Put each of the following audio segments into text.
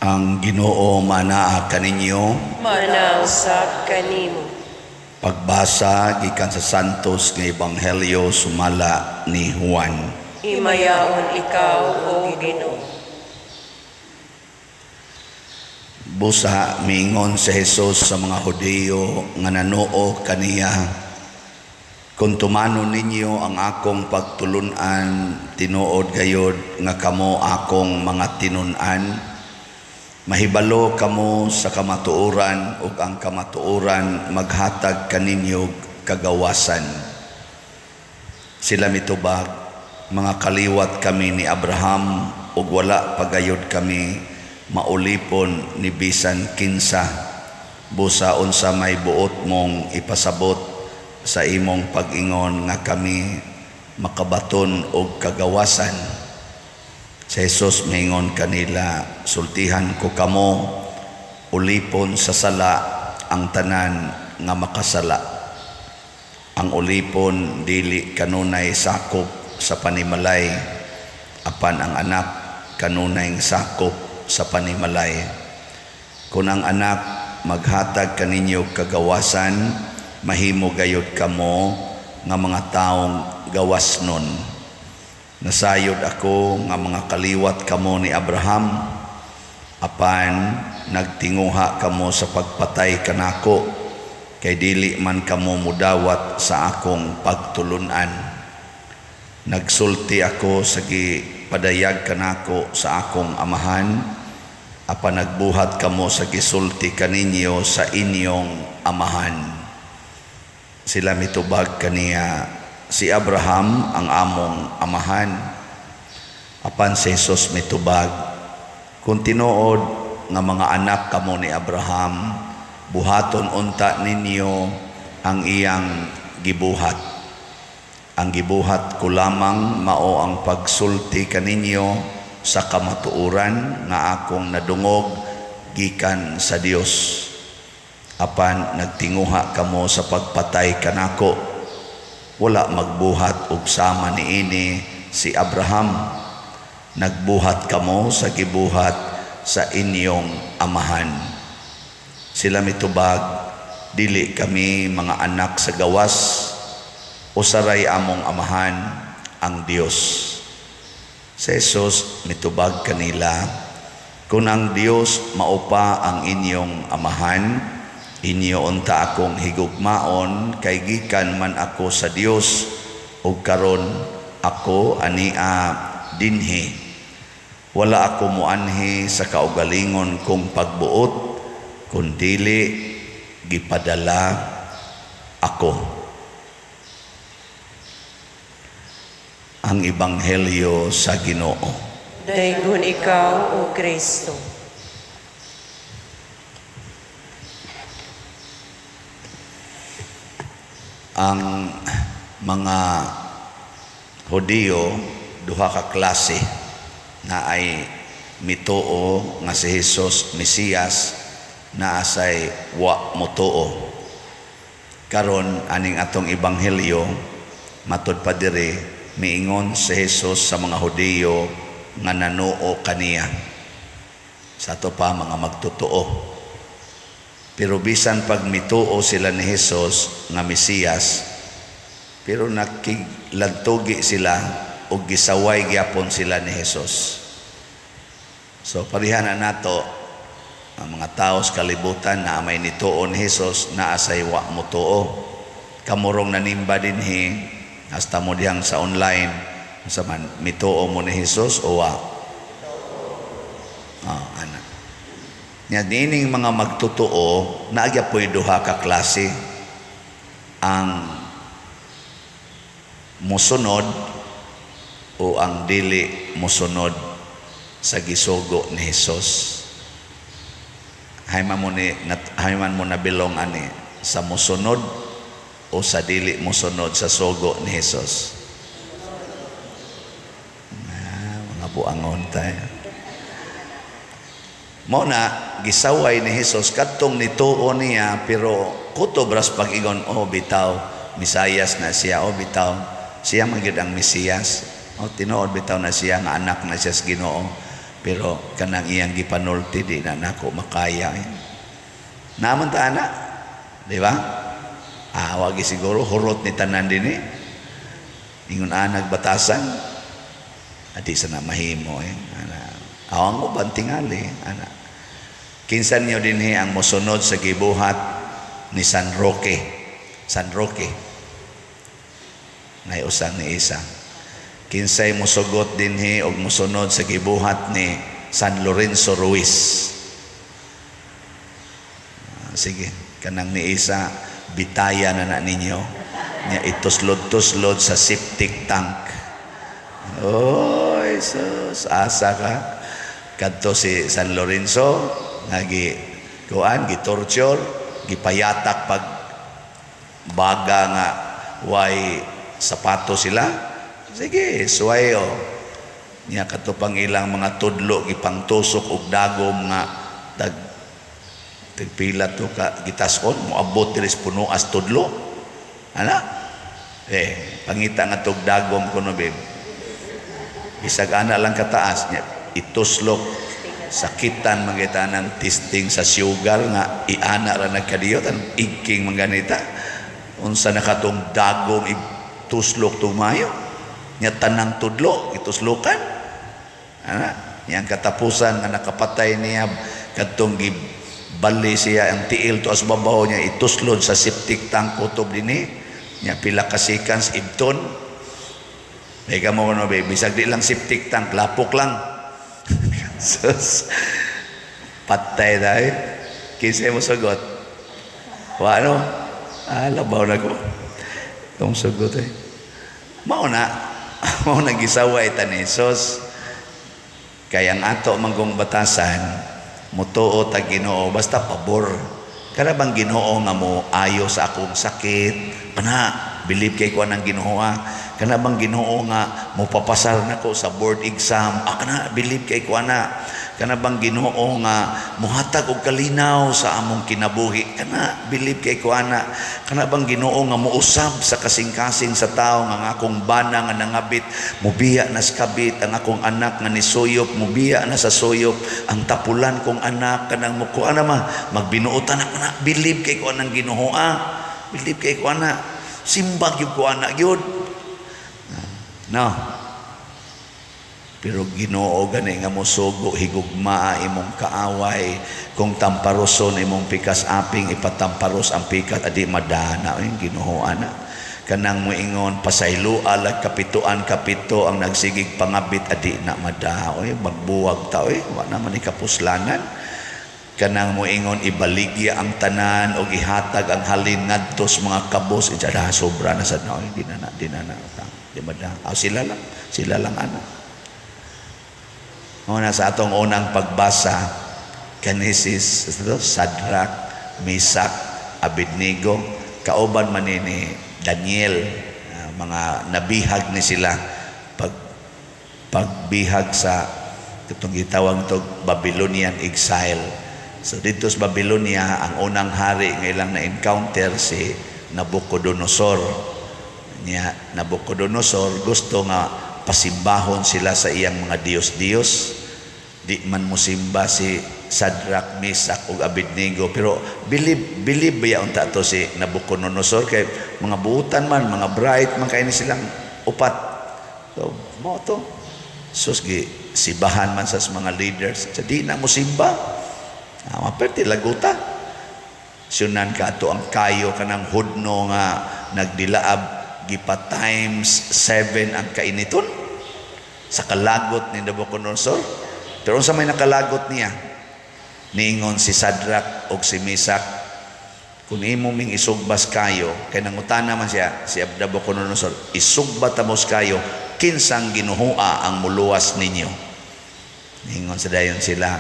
Ang Ginoo manaa kaninyo. Manausap kanimo. Pagbasa gikan sa Santos nga Ebanghelyo sumala ni Juan. Himayaon ikaw, O Ginoo. Busa miingon si Jesus sa mga Hudiyo nga nanoo kaniya, kung tumano ninyo ang akong pagtulunan, tinuod gayod nga kamo akong mga tinunan, mahibalo kamo sa kamatuoran ug ang kamatuoran maghatag kaninyo kagawasan. Sila mitubag, mga kaliwat kami ni Abraham ug wala pagayod kami maulipon ni bisan kinsa. Busa unsa may buot mong ipasabot sa imong pag-ingon nga kami makabaton og kagawasan. Si Jesus maingon kanila, sultihan ko kamo, ulipon sa sala ang tanan nga makasala. Ang ulipon dili kanunay sakop sa panimalay, apan ang anak kanunay sakop sa panimalay. Kung ang anak maghatag kaninyo kagawasan, mahimo gayud kamo nga mga taong gawasnon. Nasayod ako nga mga kaliwat kamo ni Abraham, apan nagtinguha kamo sa pagpatay kanako, kay dili man kamo mudawat sa akong pagtulunan. Nagsulti ako sa gipadayag kanako sa akong amahan, apan nagbuhat kamo sa gisulti kaninyo sa inyong amahan. Sila mitubag kaniya, si Abraham ang among amahan. Apan si Jesus mitubag, kung tinuod nga mga anak kamo ni Abraham, buhaton unta ninyo ang iyang gibuhat. Ang gibuhat ko lamang mao ang pagsulti kaninyo sa kamatuoran nga akong nadungog gikan sa Dios. Apan nagtinguha kamo sa pagpatay kanako, wala magbuhat og sama niini si Abraham. Nagbuhat kamo sa gibuhat sa inyong amahan. Sila mitubag, dili kami mga anak sa gawas, usaray among amahan ang Dios. Si Jesus mitubag kanila, kung ang Dios maupa ang inyong amahan, inyo unta akong higugmaon, kay gikan man ako sa Dios ug karon ako ania dinhi. Wala ako muanhi sa kaugalingon kong pagbuot, kundili gipadala ako. Ang Ebanghelyo sa Ginoo. Dayon ikaw, O Kristo. Ang mga Hudiyo, duha ka klase na ay mituo nga si Jesus Mesiyas, na asay wa mutuo. Karon aning atong Ebanghelyo matud pa diri, miingon si Jesus sa mga Hudiyo nga nanuo kaniya. Sa ato pa mga magtutuo. Pero bisan pag mituo sila ni Jesus nga Mesiyas, pero nakiglantugi sila o gisaway gyapon sila ni Jesus. So parihan na nato ang mga tao sa kalibutan na may nituo ni Jesus na asay wa mutuo. Kamurong nanimba dinhi hasta mo diyang sa online sa man mituo mo ni Jesus o wa. Ana. Nya dining mga magtutuo naagya po'y duha ka klase. Ang musunod o ang dili musunod sa gisugo ni Jesus. Hayman mo na bilong ani sa musunod o sa dili musunod sa sugo ni Jesus. Mga buangon tayo. Mao na gisaway ni Jesus kadtong nituo niya, pero kutobras pag-ingon, oh bitaw Misayas na siya, oh bitaw siya magyud ang Mesiyas, oh tinuod bitaw na siya nga anak na siya sa Ginoo. Pero kanang iyang gipanulti di na nako makaya. Naman ta ana, di ba? Wagi siguro hurot ni tanan dinhi. Ingon anag batasan, adi sana mahimo ana. Awang mo bantingali ana. Kinsan niyo dinhi ang mosunod sa gibuhat ni San Roque. San Roque. Ngay usang ni isa. Kinsay mosugot dinhi og mosunod sa gibuhat ni San Lorenzo Ruiz. Sige, kanang ni isa bitaya na ninyo. Nya ituslod-tuslod sa septic tank. Oy, sus, asa ka. Kadto si San Lorenzo gitorture, gipayatak pag baga nga way sapato sila. Sige, suwayo. Nya katupang ilang mga tudlo gipangtusok og dagom nga tagpila to ka gitaskon moabot diri sa puno as tudlo. Ana? Pangita nga tog dagom kuno babe. Bisag ana lang kataas nya ituslok sakitan mangita ng testing sa sugar nga iana ra nagkadiyo tan iking manganita unsa nakatong dagom ituslok tumayo nya tanang tudlo ituslokan ana yang katapusan nga nakapatay niya kadtong gibali siya ang tiil to as babaw niya ituslod sa septic tank kutob dinhi nya pila ka seconds ibton mega mo no baby bisag di lang septic tank lapok lang. Sus, patay tayo. Kinsay mo sagot? Ano? Labaw na ko. Itong sagot Mauna gisawa itanesos. Kaya ang ato manggong batasan, mutuo ta Ginoo, basta pabor. Kada bang Ginoo nga mo ayo sa akong sakit, pana, believe kay ko ng Ginoo kana bang Ginoo nga mopapasar nako sa board exam kana believe kay ko kana bang Ginoo nga mohatag og kalinaw sa among kinabuhi kana believe kay ko kana bang Ginoo nga mousab sa kasing-kasing sa tao nga akong bana nga nangabit mubiya na sa kabit ang akong anak nga nisuyop mubiya na sa suyop ang tapulan kong anak kanang muko magbinuotan ako na believe kay ko anang Ginoo believe kay ko simbag yung ko gyud. No. Pero Ginoo gani nga mosugo higugma imong kaaway kung tamparoson imong pikas aping ipatamparos ang pikat adi madana yung Ginoo kanang moingon pasaylo alag kapito ang nagsigig pangabit adi na madaoy magbuwag ta wa naman ikapuslanan kanang moingon ibaligya ang tanan o ihatag ang halin ngadto sa mga kabos ijara sobra na sad na di na di mada sila lang Una sa atong unang pagbasa Genesis Sadrak, Misak, Abednego kauban man ni Daniel mga nabihag ni sila pagbihag sa itong gitawag to Babylonian exile. So dito sa Babylonia ang unang hari nga ilang na-encounter si Nabucodonosor. Nabucodonosor gusto nga pasimbahon sila sa iyang mga Diyos-Diyos. Di man musimba si Sadrak, Misak ug Abednego pero believe ba unta to si Nabucodonosor kay mga buutan man mga bright man kay ni silang upat. So mo to sus sibahan man sa mga leaders sa di na musimba. Maperti laguta. Sunan ka to ang kayo kanang hudno nga nagdilaab gipa times 7 ang kainiton sa kalagot ni Nabucodonosor. Pero sa may nakalagot niya niingon si Sadrak o si Misak kung imo ming isugbas kayo kay nangutana man siya si Nabucodonosor isugba tamos kayo kinsang ginuhua ang muluwas ninyo niingon sa dayon sila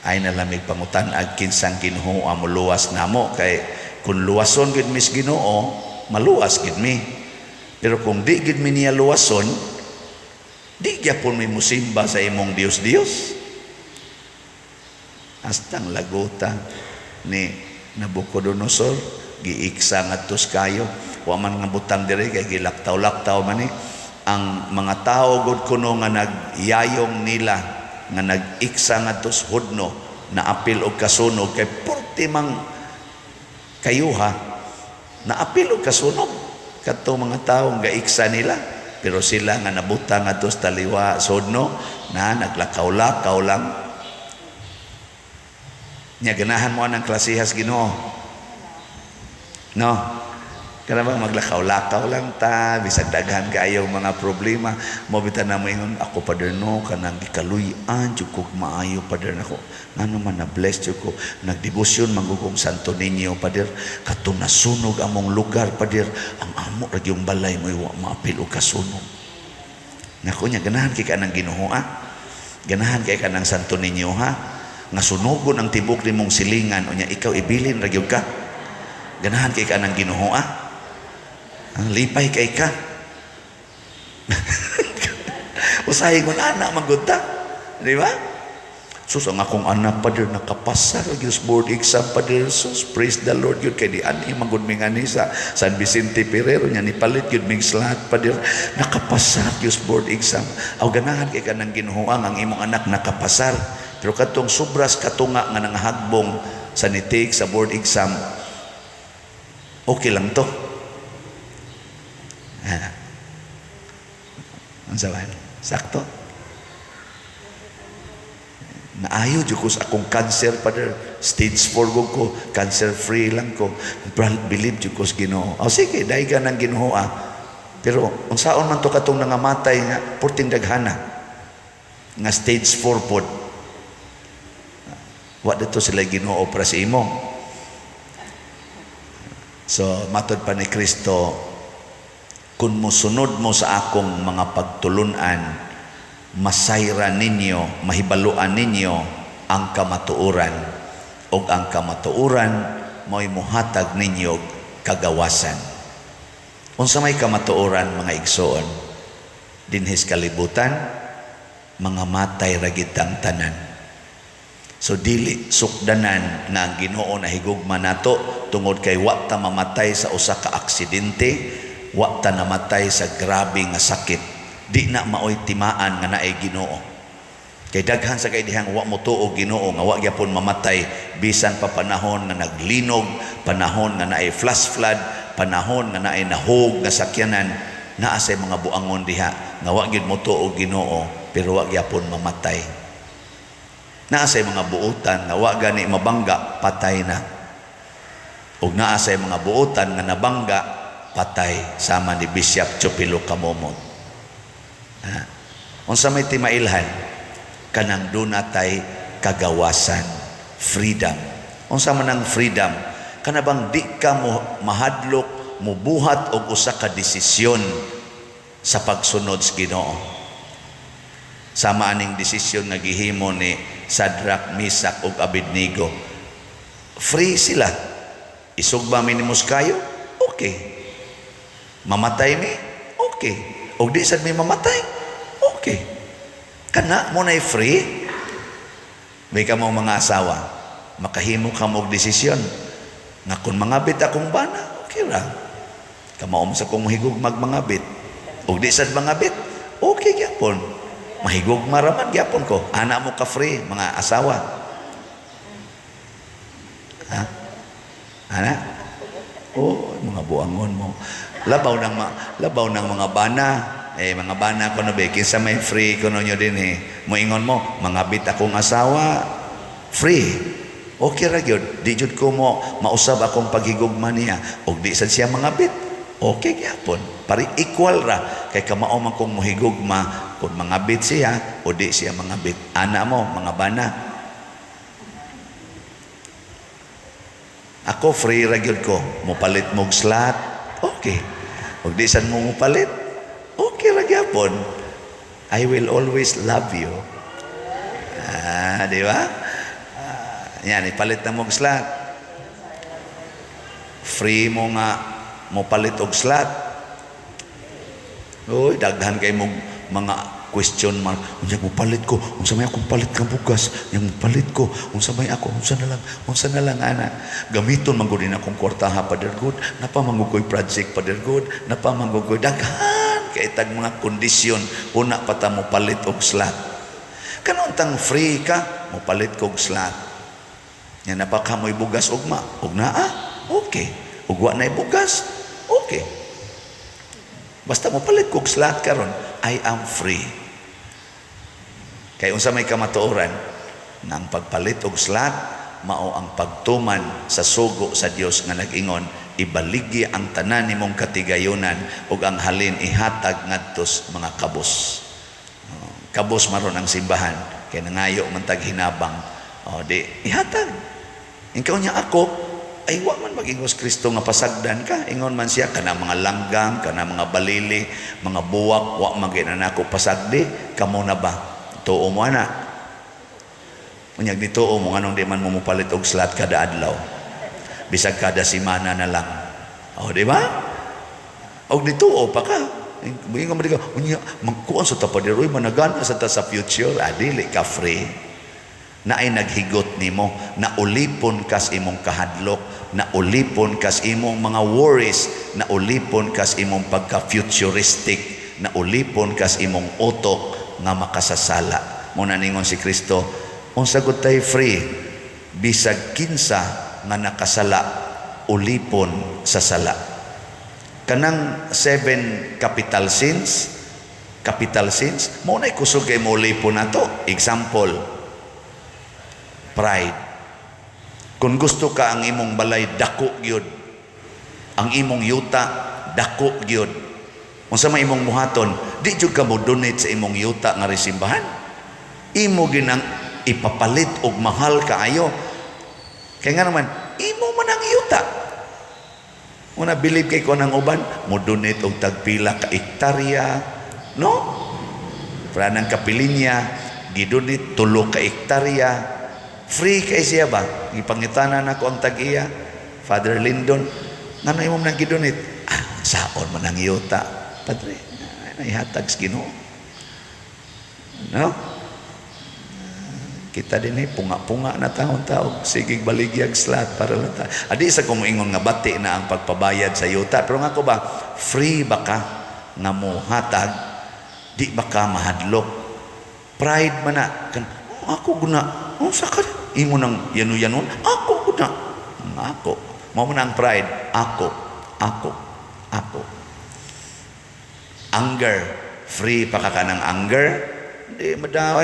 ay nalamig pangutan ag kinsang ginuhua muluwas namo kay kung luwason gid mis Ginoo maluwas gid mi pero kung di gid mi niya luwason di gyapon mi musimba sa imong Dios astang laguta ni Nabucodonosor giiksa ngadtos kayo wa man nga butang diri kay gilaktaw-laktaw man ang mga tao gud kuno nga nagyayong nila nga nag-iksa ngadto sa Hudno na apil og kasunog kay porti mang kayuha na apil og kasunog kadto mga tawo nga iksa nila, pero sila nga nabutang ngadto sa taliwa sa Hudno na naglakaw-lakaw lang. Nya ganahan mo ang klasihas Ginoo, no? Kana ba maglakaw-lakaw lang ta, bisag daghan kayo mga problema, mo bitan na mo ingon ako Pader no kanang gikaluy-an jud ko maayo Pader nako. Ngano man na bless jud ko, nagdebosyon manggugong Santo Niño Pader, katong nasunog among lugar Pader, ang amo ra yung balay mo wa maapil og kasunog. Nako nya ganahan kay kanang Ginoo ganahan kay kanang Santo Niño nga sunugon ang tibok nimong silingan unya ikaw ibilin ra gyud ka. Ganahan kay kanang Ginoo lipay kay ka. Usahay ko na anak magudta. Di ba? Sus, ang akong anak Pader nakapasa Diyos board exam Pader. Sus, praise the Lord yun. Kaya di ani magud ming ani sa San Vicente Ferrero niya ni palit yun ming slat Pader. Nakapasa Diyos board exam. Aw ganahan kay ka ng Ginoo ang imong anak nakapasar. Pero katong sobras katunga nga nangahagbong sa nitik sa board exam, okay lang to. Ang saban, sakto. Naayo jud ko sa akong cancer Pader, stage 4 ko, cancer free lang ko. Believe jud ko sa Ginoo. O sige, dai ka ng Ginoo Pero unsaon man to katong nangamatay nga porting daghana nga stage 4 pod. Wa dito sila Ginoo para sa imo. So matod pa ni Kristo, kung musunod mo sa akong mga pagtulunan, masayra ninyo, mahibaluan ninyo ang kamatuoran, o ang kamatuoran mo'y muhatag ninyo kagawasan. Unsa may kamatuoran mga igsoon, dinhis kalibutan, mga matay ragid ang tanan. So dili sukdanan nga ang Ginoo na higugma nato tungod kay wa ta mamatay sa usa ka aksidente, wa ta namatay sa grabe nga sakit, di na maoy timaan nga naay Ginoo. Kay daghan sa kay dihang wa mo tuo Ginoo nga wa gyapon mamatay bisan pa panahon nga naglinog, panahon nga naay flash flood, panahon nga naay nahog nga sakyanan, naa say mga buangon diha nga wa gyud mo tuo Ginoo pero wa gyapon mamatay. Naa say mga buotan nga wa gani mabangga, patay na. Ug naa say mga buotan nga nabangga, patay, sama ni Bishop Chupilo Kamomot. Unsa may timailhan kanang dunatay kagawasan, freedom. Unsa man ang freedom? Kana bang di ka mo mahadlok, mubuhat og usa ka desisyon sa pagsunod sa Ginoo. Sama aning desisyon nga gihimo ni Sadrak, Misak ug Abednego. Free sila. Isugba mi nimos kayo? Okay. Mamatay mi? Okay. O di sad mi mamatay? Okay. Kana mo na'y free? May ka mo mga asawa, makahimo ka mo desisyon nga kung mangabit akong bana, okay ra. Kamaom sa kong mahigog magmangabit. O di sad mangabit, okay gyapon. Mahigog maraman gyapon ko. Ana mo ka free, mga asawa. Ha? Ana? Oh, mga buangon mo. Labaw ng mga bana. Mga bana ko na ba, kinsa may free ko nyo din Moingon mo, mangabit akong asawa, free. Okay ra gyud. Di jud ko mo mausab akong paghigugma niya. Og di sad siya mangabit. Okay gyapon. Pari equal ra. Kay kamao man kong mohigugma kung mangabit siya o di siya mangabit. Ana mo, mga bana. Ako free ra gyud ko. Mupalit mog slot. Okay. Og di sad mo mupalit. Okay ra gyapon. I will always love you. Di ba? Yan, ipalit na mong slot. Free mo nga mo palit og slot. Uy, daghan kay mong mga question mark. Unsa mo palit ko? Unsa may akong palit nga bugas? Yang palit ko? Unsa may ako? Unsa na lang ana? Gamiton man gud akong kwartaha Father God. Napa mangugoy project Father God. Napa mangugoy daghan kay tag mga kondisyon una pa ta mo palit og slot. Kanon tang free ka, mupalit kog slot. Nya napaka mo'y bugas ugma. Ug naa, okay. Ug wa na bugas, okay. Basta mupalit kog slot karon, I am free. Kay unsa may kamatuoran, nang pagpalit og slot mao ang pagtuman sa sugo sa Dios nga nag-ingon, ibaligi ang tanan nimong katigayunan ug ang halin ihatag ngadtos mga kabos. Kabos maron ang simbahan kay nangayo man tag hinabang. Di ihatag. Ingkaw niya ako ay wa man magingos Kristo nga pasagdan ka. Ingon man siya kana mga langgam, kana mga balili, mga buwak, wa man ginanako pasagdi, kamo na ba? Tuo mo ana. Unyag dituo mo nganong di man mo mupalit og slot kada adlaw. Bisag kada semana na lang. Di ba? Og dituo pa ka. Ingon man ka, unya magkuan sa tapadiroy managana sa ta sa future, dili ka free. Na ay naghigot nimo, na ulipon kas imong kahadlok, na ulipon kas imong mga worries, na ulipon kas imong pagka-futuristic, na ulipon kas imong utok nga makasasala. Muna ningon si Kristo, unsa gud tay free, bisag kinsa nga nakasala, ulipon sa sala. Kanang 7 capital sins, mo na kusog kay mo ulipon nato. Example, pride. Kung gusto ka ang imong balay dako gyud, ang imong yuta dako gyud, unsa may imong muhaton, di jud ka mo donate sa imong yuta nga resimbahan. Imo ginang ipapalit og mahal kaayo. Kaya nga naman, imo man ang yuta. Una believe kay ko ng uban, mo donate og tagpila ka hektarya, no? Para nang kapilinya, gidonate 3 ka hektarya. Free kay siya ba? Ipangitanan ako ang tag-iya, Father Lindon, nga na imong nag-donate? Saon man ang yuta, Padre, naihatag sa Ginoo. No? Kita din punga-punga na taon-taon, sige baligyag slot para lang ta. Adi sa kumuingon nga bati na ang pagpabayad sa yuta, pero nga ko ba, free ba ka nga mo hatag, di ba ka mahadlok? Pride man na, ako guna, sa ka, imo nang yanu-yanon, ako guna, ako, mo man ang pride, ako. Anger, free pa ka ng anger, di madaw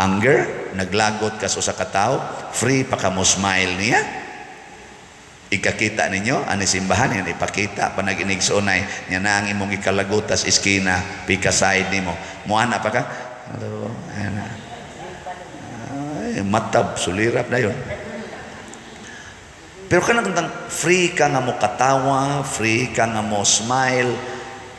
anger, naglagot ka sa katao, free pa ka mo smile niya. Ikakita ninyo, ani simbahan, yan ipakita, pa nag-inigsunay, yan na ang imong ikalagutas iskina, pika side nimo. Muana pa ka? Hello, matab, sulirap na yun. Pero kanang free ka nga mo katawa, free ka nga mo smile,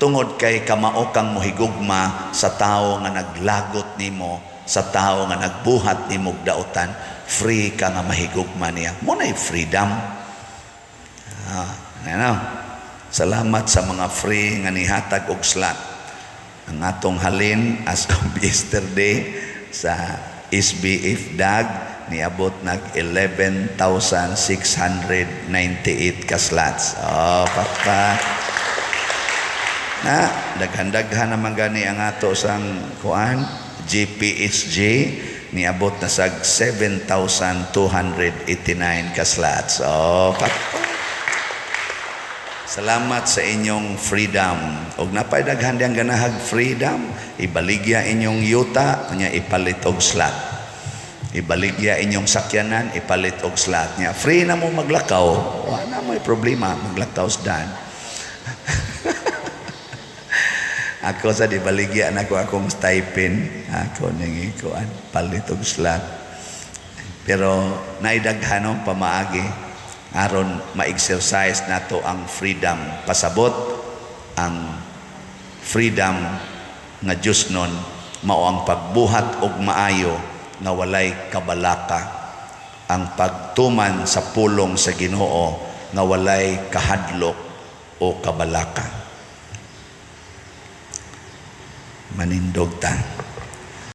tungod kay kamao kang mohigugma sa tao nga naglagot nimo, sa tao nga nagbuhat nimo dautan, free ka nga mahigugma niya. Muna'y freedom. Salamat sa mga free nga nihatag og slot. Ang atong halin as of yesterday sa SBF DAG niabot nag 11,698 ka slots. Papa. Na daghan-daghan naman gani ang ato sang kuan GPHJ niabot na sag 7,289 ka slots. Papa. Salamat sa inyong freedom. Og napay daghan diyang ganahag freedom, ibaligya inyong yuta, nya ipalit og slot. Ibaligya inyong sakyanan, ipalit og slot niya. Free na mo maglakaw. Wala may problema maglakaw sa dan. Ako sa dibaligya na ko akong stipend. Ako nang ikuan, palit og slot. Pero naidaghanon pamaagi aron ma-exercise nato ang freedom. Pasabot ang freedom nga Diyos nun mao ang pagbuhat og maayo nga walay kabalaka, ang pagtuman sa pulong sa Ginoo nga walay kahadlok o kabalaka. Manindog ta.